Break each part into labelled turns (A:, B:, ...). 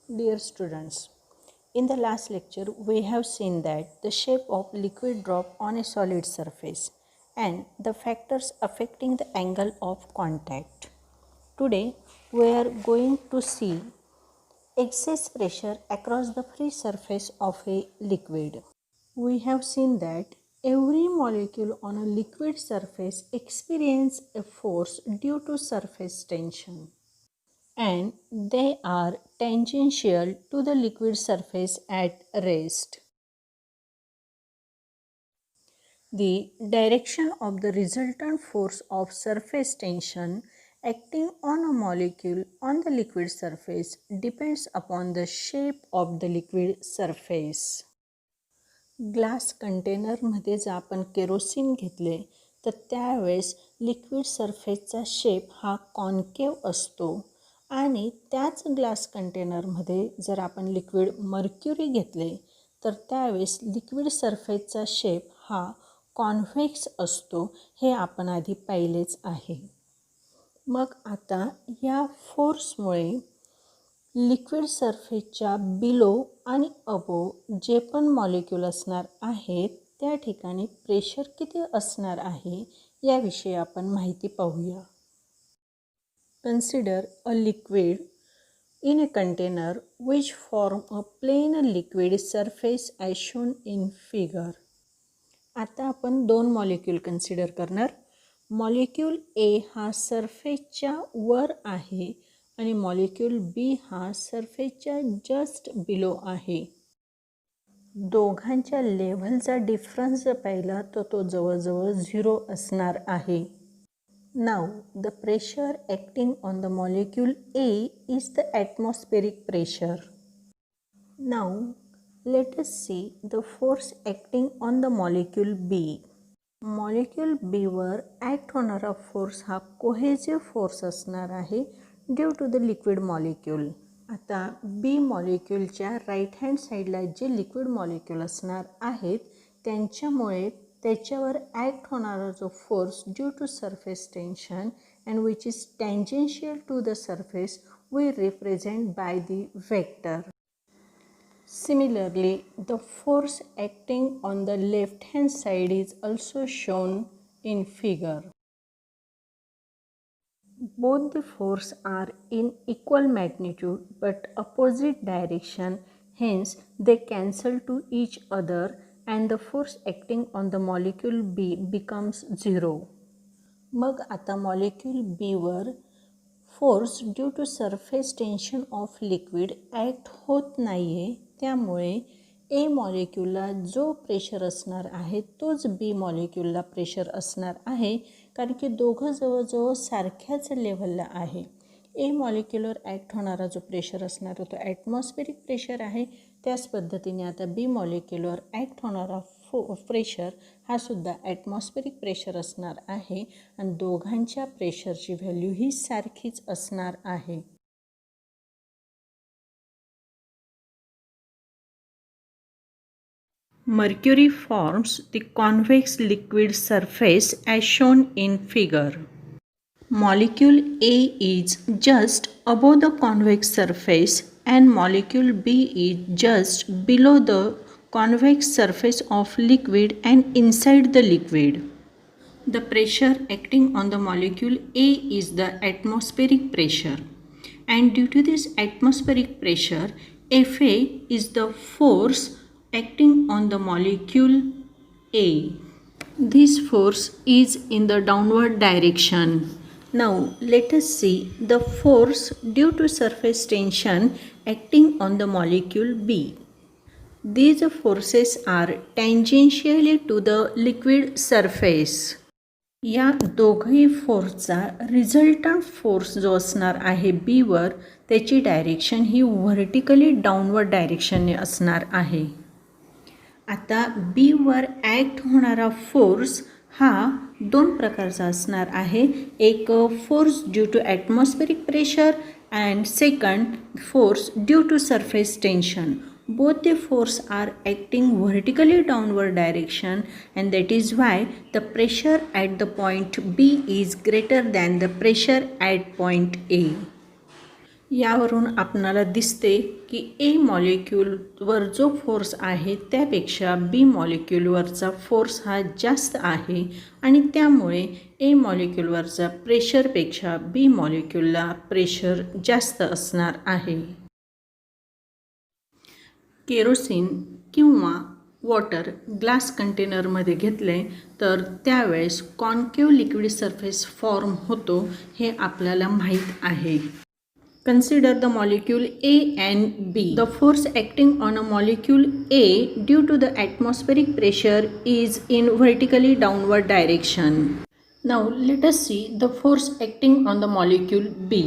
A: Dear students, in the last lecture we have seen that the shape of liquid drop on a solid surface and the factors affecting the angle of contact. Today we are going to see excess pressure across the free surface of a liquid. We have seen that every molecule on a liquid surface experiences a force due to surface tension, and they are tangential to the liquid surface at rest. The direction of the resultant force of surface tension acting on a molecule on the liquid surface depends upon the shape of the liquid surface. Glass कंटेनरमध्ये जर आपण kerosene घेतले तर त्यावेळेस liquid सरफेसचा shape हा concave असतो आणि त्याच ग्लास कंटेनरमध्ये जर आपण लिक्विड मर्क्युरी घेतले तर त्यावेळेस लिक्विड सरफेसचा शेप हा कॉन्व्हेक्स असतो. हे आपण आधी पाहिलेच आहे. मग आता या फोर्समुळे लिक्विड सरफेसच्या बिलो आणि अबोव जे पण मॉलिक्यूल असणार आहेत त्या ठिकाणी प्रेशर किती असणार आहे याविषयी आपण माहिती पाहूया. Consider a liquid in a container which form a plain liquid surface as shown in figure. आता आपण दोन मॉलिक्यूल कन्सिडर करणार. मॉलिक्यूल ए हा सरफेसच्या वर आहे आणि मॉलिक्यूल बी हा सरफेसच्या जस्ट बिलो आहे. दोघांच्या लेव्हलचा डिफरन्स जर पाहिला तर तो जवळजवळ 0 असणार आहे. Now the pressure acting on the molecule A is the atmospheric pressure. Now let us see the force acting on the molecule B. Molecule B वर ॲक्ट होणारा फोर्स हा कोहेसिव्ह फोर्स असणार आहे due to the liquid molecule. आता B मॉलिक्यूलच्या right hand साईडला जे liquid molecule असणार आहेत त्यांच्यामुळे त्याच्यावर ॲक्ट होणारा जो force due to surface tension and which is tangential to the surface we represent by the vector. Similarly, the force acting on the left hand side is also shown in figure. Both the force are in equal magnitude but opposite direction, hence they cancel to each other and the force acting on the molecule B becomes 0. मग आता molecule B वर force due to surface tension of liquid act होत नाही आहे. त्यामुळे ए मॉलिक्यूलला जो pressure असणार आहे तोच बी मॉलिक्यूलला प्रेशर असणार आहे कारण की दोघं जवळजवळ सारख्याच लेव्हलला आहे. ए मॉलिक्यूलवर ॲक्ट होणारा जो प्रेशर असणार तो ॲटमॉस्फेरिक प्रेशर आहे. त्याच पद्धतीने आता बी मॉलिक्यूलवर ॲक्ट होणारा प्रेशर हा सुद्धा ॲटमॉस्फेरिक प्रेशर असणार आहे आणि दोघांच्या प्रेशरची व्हॅल्यू ही सारखीच असणार आहे. Mercury forms the convex liquid surface as shown in figure. Molecule A is just above the convex surface and molecule B is just below the convex surface of liquid and inside the liquid. The pressure acting on the molecule A is the atmospheric pressure, and due to this atmospheric pressure, Fa is the force acting on the molecule A. This force is in the downward direction. Now let us see the force due to surface tension acting on the molecule B. These forces are tangentially to the liquid surface. या दोघही फोर्सचा resultant force जो असणार आहे beaver त्याची direction ही vertically downward डायरेक्शनने असणार आहे. आता beaver act होणारा फोर्स हा दोन प्रकारचा असणार आहे. एक force due to atmospheric pressure and second force due to surface tension. Both the force are acting vertically downward direction and that is why the pressure at the point B is greater than the pressure at point A. यावरून आपणाला दिसते की ए मॉलिक्यूलवर जो force आहे त्यापेक्षा बी मॉलिक्यूलवरचा force हा जास्त आहे आणि त्यामुळे ए मॉलिक्यूलवरचा प्रेशरपेक्षा बी मॉलिक्यूलला प्रेशर जास्त असणार आहे. केरोसिन किंवा वॉटर ग्लास कंटेनरमध्ये घेतले तर त्यावेळेस कॉन्केव्ह लिक्विड सरफेस फॉर्म होतो हे आपल्याला माहीत आहे. Consider the molecule A and B. The force acting on a molecule A due to the atmospheric pressure is in vertically downward direction. Now let us see the force acting on the molecule B.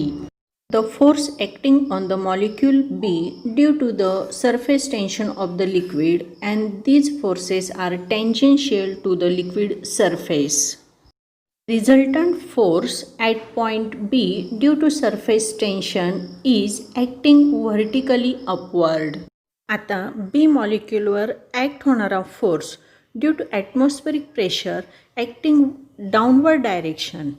A: The force acting on the molecule B due to the surface tension of the liquid, and these forces are tangential to the liquid surface. Resultant force at point B due to surface tension is acting vertically upward. आता B मॉलिक्यूलवर act होणारा force due to atmospheric pressure acting downward direction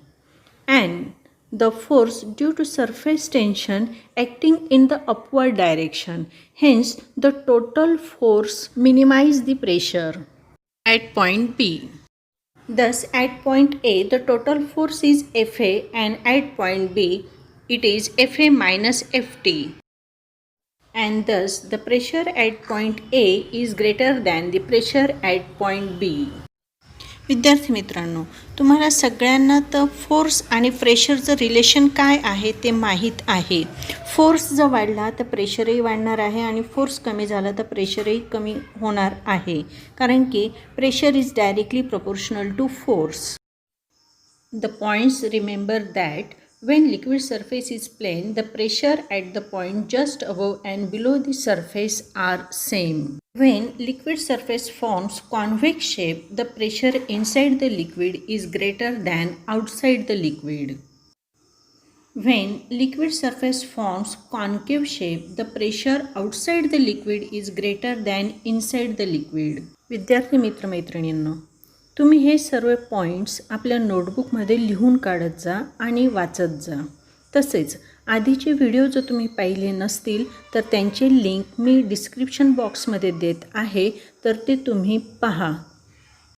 A: and the force due to surface tension acting in the upward direction. Hence, the total force minimize the pressure at point B. Thus, at point A, the total force is Fa, and at point B, it is Fa minus Ft. And thus, the pressure at point A is greater than the pressure at point B. विद्यार्थी मित्रांनो, तुम्हाला सगळ्यांना तर force आणि प्रेशरचं relation काय आहे ते माहीत आहे. फोर्स जर वाढला तर प्रेशरही वाढणार आहे आणि फोर्स कमी झाला तर प्रेशरही कमी होणार आहे, कारण की pressure is directly proportional to force. The points remember that when liquid surface is plane, the pressure at the point just above and below the surface are same. When liquid surface forms convex shape, the pressure inside the liquid is greater than outside the liquid. When liquid surface forms concave shape, the pressure outside the liquid is greater than inside the liquid. विद्यार्थी मित्रमैत्रिणींनो, तुम्ही हे सर्व points आपल्या नोटबुकमध्ये लिहून काढत जा आणि वाचत जा. तसेच आधीचे व्हिडिओ जर तुम्ही पाहिले नसतील तर त्यांचे लिंक मी डिस्क्रिप्शन बॉक्समध्ये देत आहे, तर ते तुम्ही पहा.